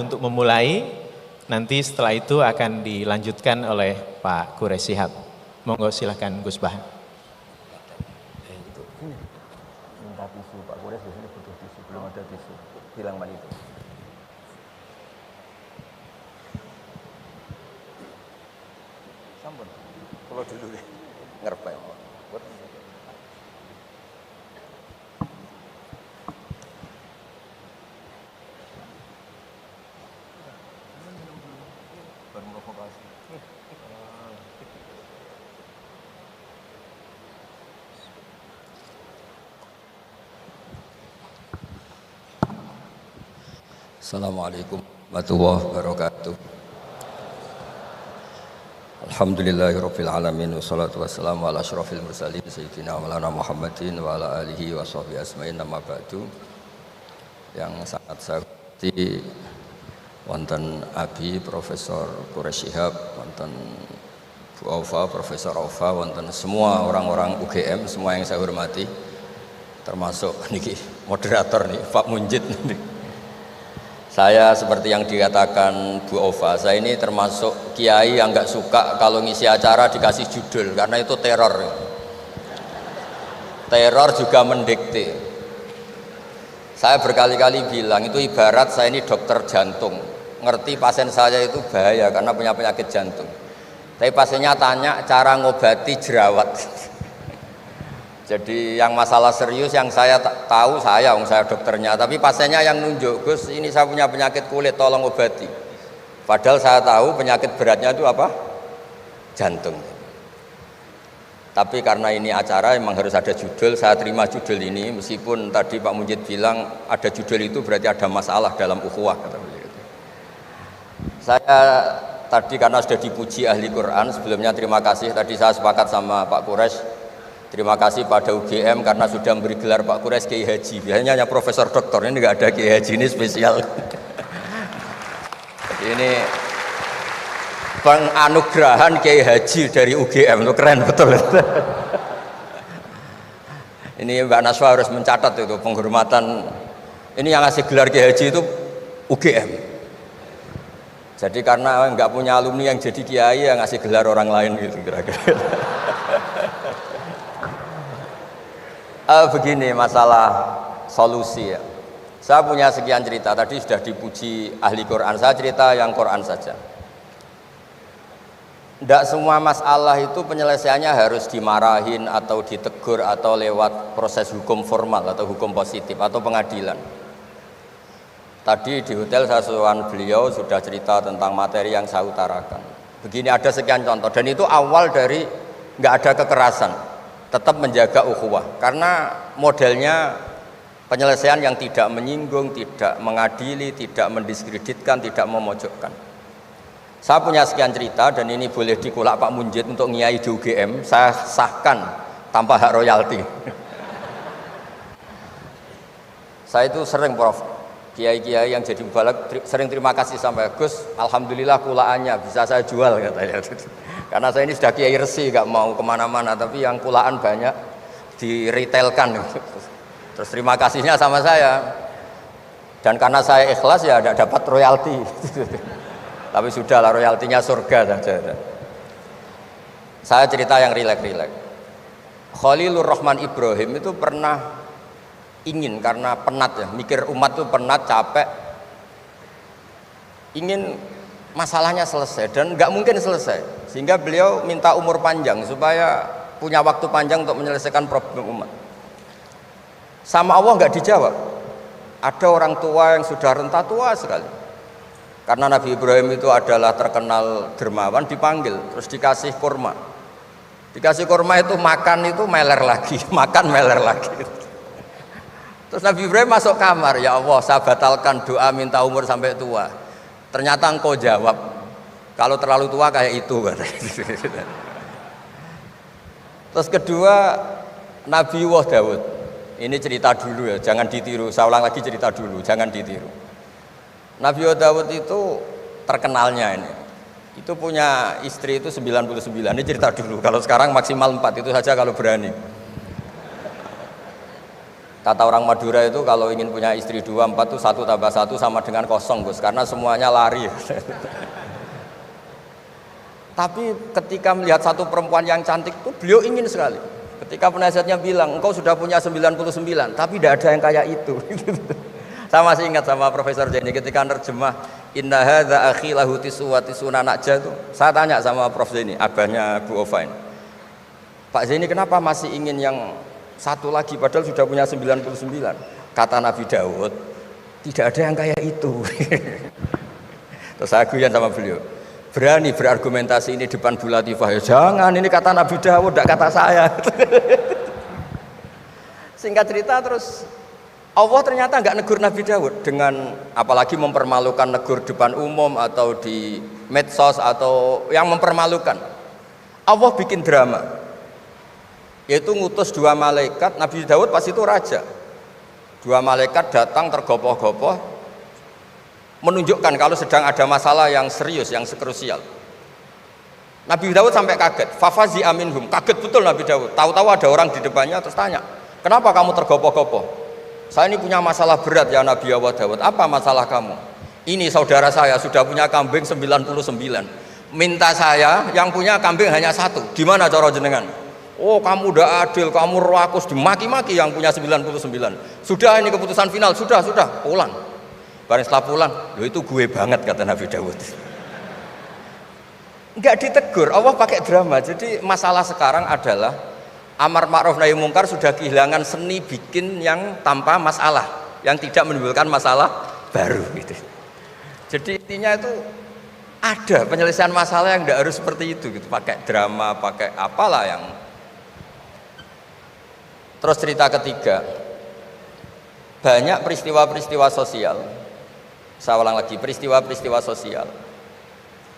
Untuk memulai, nanti setelah itu akan dilanjutkan oleh Pak Quraish Shihab. Monggo silahkan Gus Bah. Minta tisu, Pak Quraish biasanya butuh tisu, belum ada tisu. Bilang Pak itu. Sampun, kalau dulu deh, ngerpek. Assalamualaikum warahmatullahi wabarakatuh. Alhamdulillahirabbil alamin wassalatu wassalamu ala asyrofil mursalin sayyidina maulana Muhammadin wa ala alihi wa sahbihi asma'in amma ba'du. Yang sangat saya hormati wonten Abi Profesor Quraish Shihab, wonten Bu Aufa, Profesor Aufa, wonten semua orang-orang UGM, semua yang saya hormati, termasuk niki moderator nih Pak Munjid. Saya seperti yang dikatakan Bu Aufa, saya ini termasuk kiai yang nggak suka kalau ngisi acara dikasih judul, karena itu teror. Teror juga mendikte. Saya berkali-kali bilang itu ibarat saya ini dokter jantung, ngerti pasien saya itu bahaya karena punya penyakit jantung. Tapi pasiennya tanya cara ngobati jerawat. Jadi yang masalah serius yang saya tahu saya dokternya, tapi pasiennya yang nunjuk, Gus ini saya punya penyakit kulit, tolong obati. Padahal saya tahu penyakit beratnya itu apa? Jantung. Tapi karena ini acara memang harus ada judul, saya terima judul ini, meskipun tadi Pak Munjid bilang ada judul itu berarti ada masalah dalam ukhuwah, kata beliau. Saya tadi karena sudah dipuji ahli Quran, sebelumnya terima kasih, tadi saya sepakat sama Pak Quraish. Terima kasih pada UGM karena sudah memberi gelar Pak Quraish Kiai Haji. Biasanya hanya Profesor Doktor, ini nggak ada Kiai Haji, ini spesial. Ini penganugerahan Kiai Haji dari UGM, itu keren betul. Ini Mbak Naswa harus mencatat itu penghormatan. Ini yang ngasih gelar Kiai Haji itu UGM. Jadi karena nggak punya alumni yang jadi kiai, yang ngasih gelar orang lain gitu kira-kira. Begini masalah solusi ya. Saya punya sekian cerita, tadi sudah dipuji ahli Quran, saya cerita yang Quran saja. Tidak semua masalah itu penyelesaiannya harus dimarahin atau ditegur atau lewat proses hukum formal atau hukum positif atau pengadilan. Tadi di hotel saya suruhan beliau sudah cerita tentang materi yang saya utarakan. Begini ada sekian contoh, dan itu awal dari nggak ada kekerasan, tetap menjaga ukhuwah, karena modelnya penyelesaian yang tidak menyinggung, tidak mengadili, tidak mendiskreditkan, tidak memojokkan. Saya punya sekian cerita dan ini boleh dikulak Pak Munjid untuk ngiai di UGM, saya sahkan tanpa hak royalti. Saya itu sering Prof, kiai-kiai yang jadi mubalak sering terima kasih sampai Gus, alhamdulillah kulaannya bisa saya jual katanya. Karena saya ini sudah kiai resi, gak mau kemana-mana, tapi yang kulaan banyak diretailkan. Terus terima kasihnya sama saya. Dan karena saya ikhlas ya tidak dapat royalti. Tapi sudahlah, royaltinya surga saja. Saya cerita yang rileks-rileks. Khalilur Rahman Ibrahim itu pernah ingin, karena penat ya, mikir umat itu penat, capek, ingin masalahnya selesai dan nggak mungkin selesai, sehingga beliau minta umur panjang supaya punya waktu panjang untuk menyelesaikan problem umat. Sama Allah nggak dijawab. Ada orang tua yang sudah renta tua sekali, karena Nabi Ibrahim itu adalah terkenal dermawan, dipanggil terus dikasih kurma. Dikasih kurma itu makan itu meler lagi, makan meler lagi. Terus Nabi Ibrahim masuk kamar, ya Allah saya batalkan doa minta umur sampai tua. Ternyata engkau jawab, kalau terlalu tua kayak itu. Terus kedua, Nabi Dawud. Ini cerita dulu ya, jangan ditiru. Saya ulang lagi cerita dulu, jangan ditiru. Nabi Dawud itu terkenalnya ini. Itu punya istri itu 99. Ini cerita dulu. Kalau sekarang maksimal 4 itu saja kalau berani. Kata orang Madura itu kalau ingin punya istri 2, 4 tuh 1 tambah 1 sama dengan 0 Gus, karena semuanya lari. Tapi ketika melihat satu perempuan yang cantik itu beliau ingin sekali. Ketika penasihatnya bilang engkau sudah punya 99 tapi tidak ada yang kayak itu. Saya masih ingat sama Profesor Zaini ketika nerjemah inna hadza akhi lahu tisuna najah itu. Saya tanya sama Prof Zaini, abahnya Bu Ovain. Pak Zaini kenapa masih ingin yang satu lagi padahal sudah punya 99? Kata Nabi Daud, tidak ada yang kayak itu. Terus saya guyon sama beliau, berani berargumentasi ini depan Bu Latifah, ya jangan, ini kata Nabi Daud, tidak kata saya. Singkat cerita terus Allah ternyata nggak negur Nabi Daud dengan apalagi mempermalukan, negur depan umum atau di medsos atau yang mempermalukan. Allah bikin drama, yaitu ngutus 2 malaikat. Nabi Daud pas itu raja, 2 malaikat datang tergopoh-gopoh menunjukkan kalau sedang ada masalah yang serius, yang krusial. Nabi Daud sampai kaget, fafazi aminhum, kaget betul Nabi Daud, tahu-tahu ada orang di depannya terus tanya, kenapa kamu tergopoh-gopoh? Saya ini punya masalah berat ya Nabi Allah Daud. Apa masalah kamu? Ini saudara saya sudah punya kambing 99, minta saya yang punya kambing hanya 1, gimana cara jenengan? Oh kamu udah adil, kamu rakus, dimaki-maki yang punya 99. Sudah ini keputusan final, sudah, pulang. Bareng setelah pulang, loh itu gue banget kata Nabi Daud. Enggak ditegur, Allah pakai drama. Jadi masalah sekarang adalah amar ma'ruf nahi mungkar sudah kehilangan seni bikin yang tanpa masalah, yang tidak menimbulkan masalah baru gitu. Jadi intinya itu ada penyelesaian masalah yang enggak harus seperti itu gitu, pakai drama, pakai apalah yang. Terus cerita ketiga, banyak peristiwa-peristiwa sosial, saya ulang lagi, peristiwa-peristiwa sosial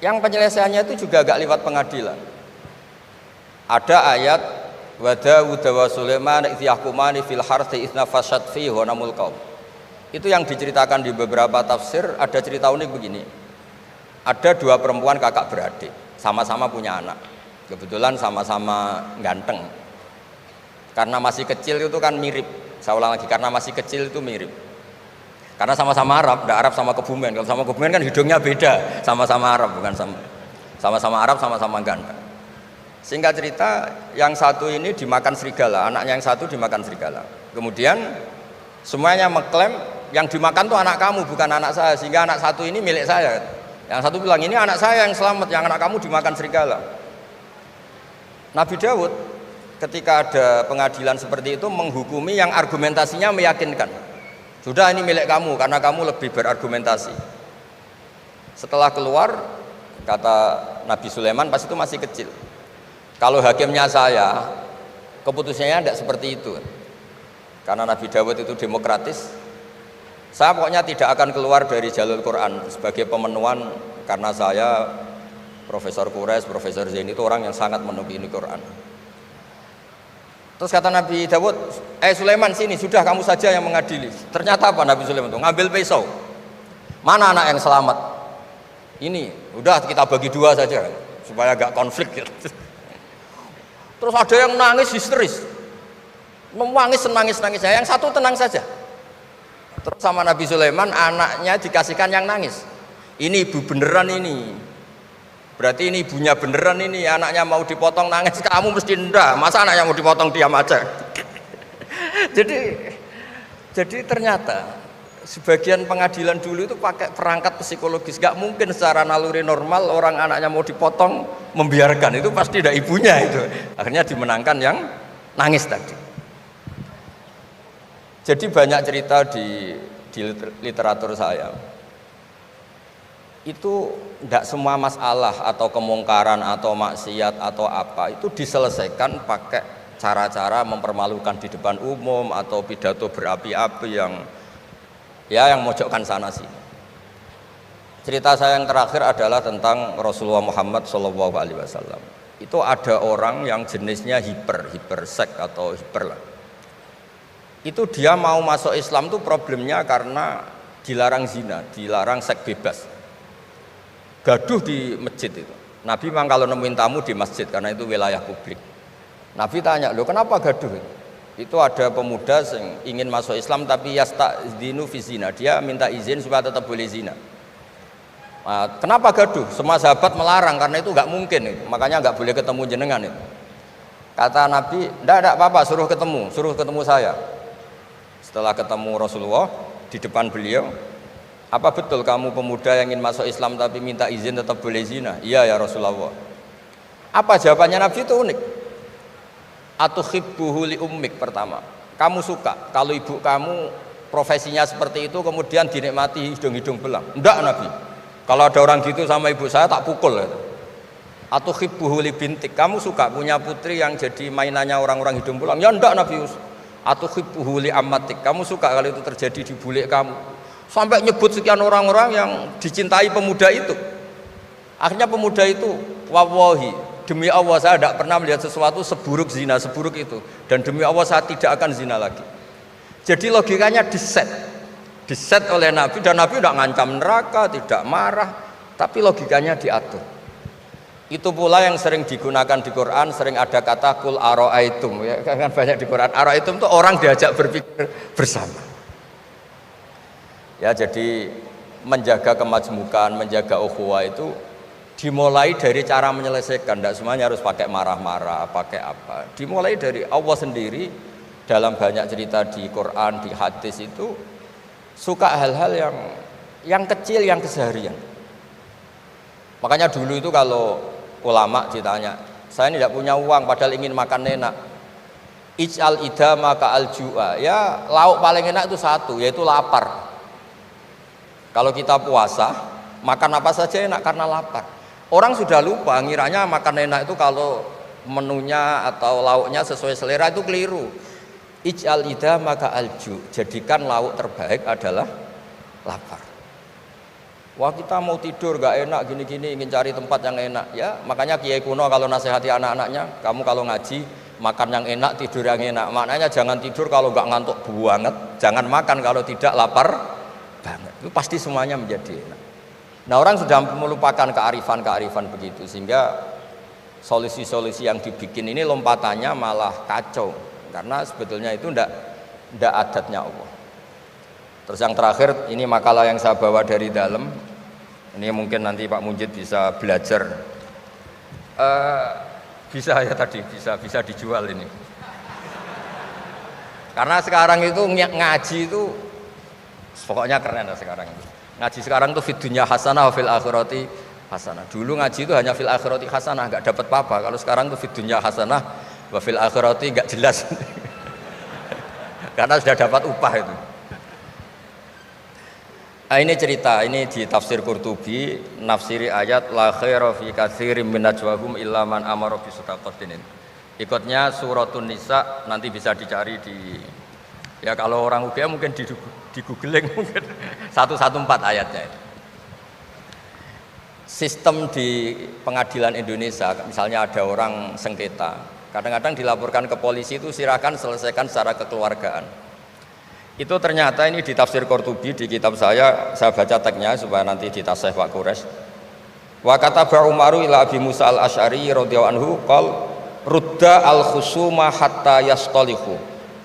yang penyelesaiannya itu juga agak lewat pengadilan. Ada ayat wa Daud wa Sulaiman idh yahkumani fil harthi idh nafashat fihi wa namul qaum. Itu yang diceritakan di beberapa tafsir. Ada cerita unik begini, ada 2 perempuan kakak beradik, sama-sama punya anak, kebetulan sama-sama ganteng. Karena masih kecil itu kan mirip, saya ulang lagi, karena masih kecil itu mirip. Karena sama-sama Arab, tidak Arab sama Kebumen. Kalau sama Kebumen kan hidungnya beda, sama-sama Arab, bukan sama-sama Arab, sama-sama ganteng. Singkat cerita, yang satu ini dimakan serigala, anaknya yang satu dimakan serigala. Kemudian semuanya mengklaim yang dimakan tuh anak kamu, bukan anak saya, sehingga anak satu ini milik saya. Yang satu bilang ini anak saya yang selamat, yang anak kamu dimakan serigala. Nabi Daud ketika ada pengadilan seperti itu menghukumi yang argumentasinya meyakinkan. Sudah ini milik kamu karena kamu lebih berargumentasi. Setelah keluar, kata Nabi Sulaiman pas itu masih kecil, kalau hakimnya saya, keputusannya tidak seperti itu. Karena Nabi Daud itu demokratis, saya pokoknya tidak akan keluar dari jalur Quran sebagai pemenuhan, karena saya Profesor Quraisy, Profesor Zaini itu orang yang sangat menuhi Quran. Terus kata Nabi Daud, Sulaiman sini, sudah kamu saja yang mengadili. Ternyata apa Nabi Sulaiman itu? Ngambil pisau. Mana anak yang selamat? Ini, udah kita bagi 2 saja supaya agak konflik gitu. Terus ada yang nangis histeris, menangis nangis saya, yang satu tenang saja. Terus sama Nabi Sulaiman anaknya dikasihkan yang nangis. Ini ibu beneran ini. Berarti ini ibunya beneran ini, anaknya mau dipotong nangis, kamu mesti ndak, masa anaknya mau dipotong diam aja. jadi ternyata sebagian pengadilan dulu itu pakai perangkat psikologis, gak mungkin secara naluri normal orang anaknya mau dipotong membiarkan, itu pasti ada ibunya itu. Akhirnya dimenangkan yang nangis tadi. Jadi banyak cerita di literatur saya. Itu tidak semua masalah atau kemungkaran atau maksiat atau apa itu diselesaikan pakai cara-cara mempermalukan di depan umum atau pidato berapi-api yang mojokkan sana sini. Cerita saya yang terakhir adalah tentang Rasulullah Muhammad SAW. Itu ada orang yang jenisnya hipersek atau hiper lah. Itu dia mau masuk Islam tuh problemnya karena dilarang zina, dilarang seks bebas. Gaduh di masjid itu. Nabi memang kalau nemuin tamu di masjid karena itu wilayah publik. Nabi tanya, loh kenapa gaduh? Itu ada pemuda yang ingin masuk Islam tapi yasta'dzinu fi zina. Dia minta izin supaya tetap boleh zina. Nah, kenapa gaduh? Semua sahabat melarang karena itu nggak mungkin. Makanya nggak boleh ketemu jenengan itu. Kata Nabi, enggak apa-apa, suruh ketemu saya. Setelah ketemu Rasulullah di depan beliau, apa betul kamu pemuda yang ingin masuk Islam tapi minta izin tetap boleh zina? Iya ya Rasulullah. Apa jawabannya Nabi itu unik. Atuhibbuhu li ummik pertama. Kamu suka kalau ibu kamu profesinya seperti itu kemudian dinikmati hidung-hidung belang? Enggak Nabi. Kalau ada orang gitu sama ibu saya tak pukul. Atuhibbuhu li bintik. Kamu suka punya putri yang jadi mainannya orang-orang hidung belang? Ya enggak Nabi. Atuhibbuhu li ammatik. Kamu suka kalau itu terjadi di bule kamu? Sampai nyebut sekian orang-orang yang dicintai pemuda itu. Akhirnya pemuda itu, wallahi, demi Allah saya tidak pernah melihat sesuatu seburuk zina, seburuk itu. Dan demi Allah saya tidak akan zina lagi. Jadi logikanya diset oleh Nabi, dan Nabi tidak ngancam neraka, tidak marah, tapi logikanya diatur. Itu pula yang sering digunakan di Quran, sering ada kata kul aro'aitum, ya kan banyak di Quran. Aro'aitum itu orang diajak berpikir bersama. Ya, jadi menjaga kemajmukan, menjaga ukhuwah itu dimulai dari cara menyelesaikan. Tidak semuanya harus pakai marah-marah, pakai apa. Dimulai dari Allah sendiri dalam banyak cerita di Quran, di hadis itu suka hal-hal yang kecil, yang keseharian. Makanya dulu itu kalau ulama ditanya, saya ini tidak punya uang padahal ingin makan enak. Ij'al idama ka'al ju'a. Ya, lauk paling enak itu satu, yaitu lapar. Kalau kita puasa, makan apa saja enak karena lapar. Orang sudah lupa, ngiranya makan enak itu kalau menunya atau lauknya sesuai selera, itu keliru. Ij'al idama ka'al ju'. Jadikan lauk terbaik adalah lapar. Wah, kita mau tidur gak enak gini-gini, ingin cari tempat yang enak. Ya, makanya Kiai kuno kalau nasihati anak-anaknya, kamu kalau ngaji makan yang enak, tidur yang enak. Maknanya jangan tidur kalau gak ngantuk banget, jangan makan kalau tidak lapar banget. Itu pasti semuanya menjadi enak. Nah, orang sudah melupakan kearifan-kearifan begitu, sehingga solusi-solusi yang dibikin ini lompatannya malah kacau, karena sebetulnya itu ndak adatnya Allah. Terus yang terakhir, ini makalah yang saya bawa dari dalam. Ini mungkin nanti Pak Munjid bisa belajar. Bisa ya tadi, bisa dijual ini. Karena sekarang itu ngaji itu pokoknya keren lah sekarang itu. Ngaji sekarang tuh fid dunya hasanah wa fil akhirati hasanah. Dulu ngaji itu hanya fil akhirati hasanah, enggak dapat apa-apa. Kalau sekarang tuh fid dunya hasanah wa fil akhirati enggak jelas. Karena sudah dapat upah itu. Nah, ini cerita, ini di tafsir Qurtubi, nafsiri ayat la khaira fi katsirin min najwahum illa man amara bi shadaqatin. Ikutnya suratun Nisa, nanti bisa dicari di, ya kalau orang UGM mungkin di googling mungkin 114 ayatnya. Sistem di pengadilan Indonesia, misalnya ada orang sengketa, kadang-kadang dilaporkan ke polisi itu silakan selesaikan secara kekeluargaan. Itu ternyata ini di tafsir Qurtubi di kitab saya baca teksnya supaya nanti ditasih Pak Quraisy. Wa kataba Umaru ila Abi Musa al-Asy'ari radhiyallahu anhu qol rudda al-khusuma hatta yastalihu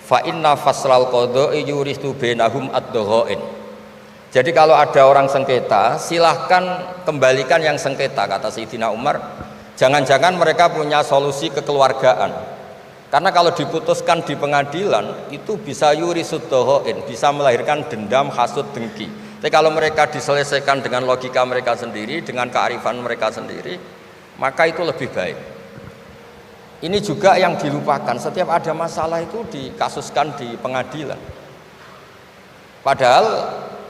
fa inna faslal qada'i yuristu bainahum ad-dhaghain. Jadi kalau ada orang sengketa, silahkan kembalikan yang sengketa, kata Sayyidina Umar. Jangan-jangan mereka punya solusi kekeluargaan. Karena kalau diputuskan di pengadilan itu bisa yurisud dhaghain, bisa melahirkan dendam, hasud, dengki. Tapi kalau mereka diselesaikan dengan logika mereka sendiri, dengan kearifan mereka sendiri, maka itu lebih baik. Ini juga yang dilupakan, setiap ada masalah itu dikasuskan di pengadilan. Padahal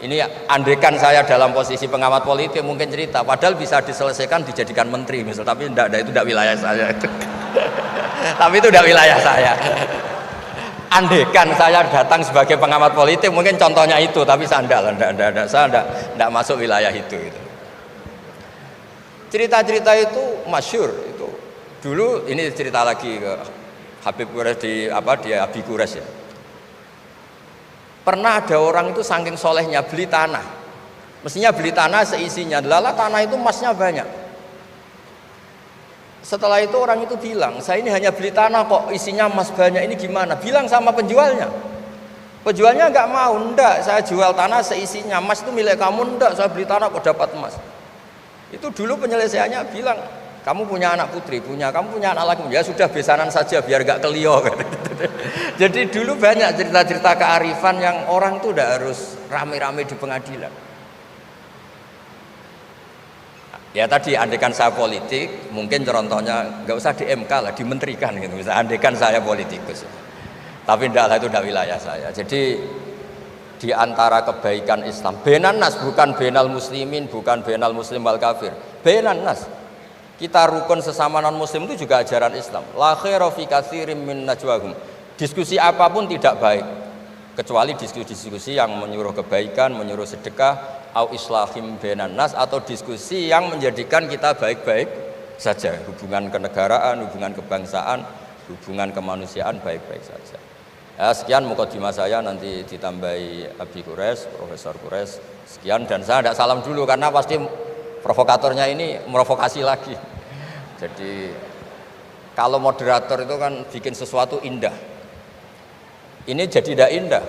ini andaikan saya dalam posisi pengamat politik mungkin cerita, padahal bisa diselesaikan dijadikan menteri misal, tapi itu tidak wilayah saya itu. Tapi itu tidak wilayah saya. Andaikan saya datang sebagai pengamat politik mungkin contohnya itu, tapi saya tidak masuk wilayah itu. Cerita-cerita itu masyhur itu. Dulu ini cerita lagi ke Habib Quraisy di Abi Quraisy ya. Pernah ada orang itu saking solehnya beli tanah. Mestinya beli tanah seisinya. Lala tanah itu emasnya banyak. Setelah itu orang itu bilang, saya ini hanya beli tanah kok isinya emas banyak, ini gimana? Bilang sama penjualnya. Penjualnya nggak mau, enggak, saya jual tanah seisinya, emas itu milik kamu, enggak, saya beli tanah kok dapat emas. Itu dulu penyelesaiannya bilang, kamu punya anak putri, kamu punya anak laki, ya sudah besanan saja biar gak kelio. Jadi dulu banyak cerita-cerita kearifan yang orang tuh udah harus rame-rame di pengadilan. Ya tadi andaikan saya politik, mungkin contohnya nggak usah di MK lah, dimenterikan gitu. Bisa andaikan saya politikus. Tapi enggak lah, itu udah wilayah saya. Jadi di antara kebaikan Islam, benan nas, bukan benal muslimin, bukan benal muslim wal kafir. Benan nas. Kita rukun sesama non muslim itu juga ajaran Islam. La khaira fi katsirin min najwahum. Diskusi apapun tidak baik kecuali diskusi-diskusi yang menyuruh kebaikan, menyuruh sedekah, au islahim benan nas, atau diskusi yang menjadikan kita baik-baik saja, hubungan kenegaraan, hubungan kebangsaan, hubungan kemanusiaan baik-baik saja. Ya, sekian mukadimah saya, nanti ditambahi Abi Kures, Profesor Kures. Sekian, dan saya tidak salam dulu karena pasti provokatornya ini merovokasi lagi. Jadi kalau moderator itu kan bikin sesuatu indah, ini jadi tidak indah.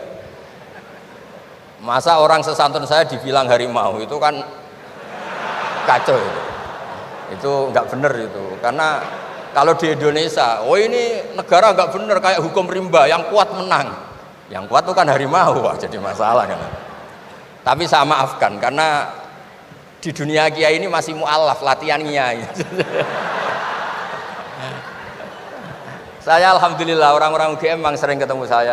Masa orang sesantun saya dibilang harimau, itu kan kacau itu nggak bener itu. Karena kalau di Indonesia, oh ini negara nggak bener, kayak hukum rimba, yang kuat menang, yang kuat itu kan harimau, wah jadi masalah kan. Tapi saya maafkan karena di dunia kiai ini masih mu'alaf latihannya. Saya alhamdulillah orang-orang UGM memang sering ketemu saya.